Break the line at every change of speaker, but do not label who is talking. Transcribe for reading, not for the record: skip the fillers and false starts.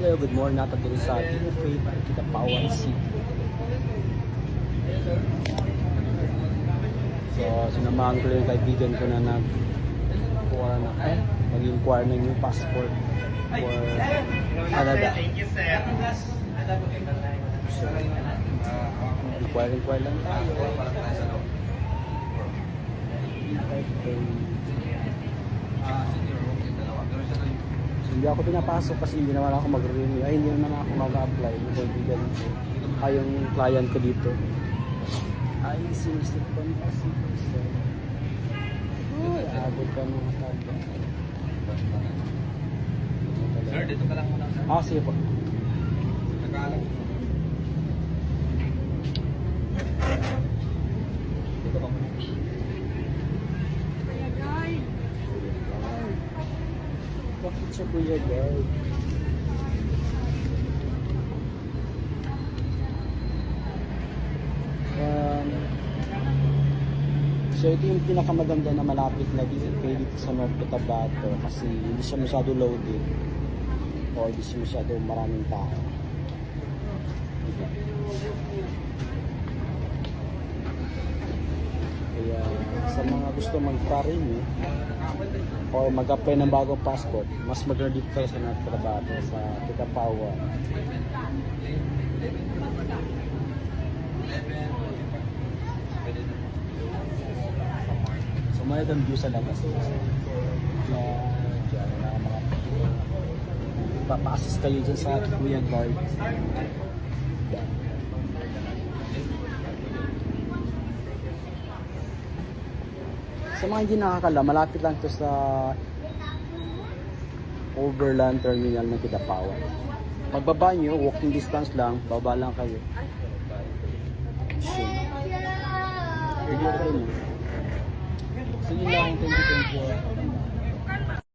kayo, good morning natin dito sa Faith, Kidapawan City. So, sinamahan ko yung kaibigan ko na nag-inquire ng new passport for Canada. So, inquire lang tayo. So, hindi ako pinapasok kasi hindi naman ako mag-renew. Ay, hindi naman ako mag-apply. Kaibigan ko. Yung client ko dito. Ay, sinisip ko na kasi. Uy, abot ka mga taga.
Sir, dito ka lang muna.
Ah, sige po.
Nakalang. Dito ka muna.
Bakit siya Kuya Guy? So ito yung pinakamaganda na malapit na dito sa North Cotabato kasi hindi siya masyado loaded o hindi siya masyado maraming tao. Kaya sa mga gusto mag-renew o mag-apply ng bagong passport, mas maganda dito sa North Cotabato sa Kidapawan. Mayroon view sa labas na dyan na mga papa-assist kayo dyan sa Kuya Guard. Sa mga hindi nakakala, malapit lang to sa Overland Terminal ng Kidapawan. Pagbaba nyo, walking distance lang, baba lang kayo. Sige rin. So yun lang, thank you.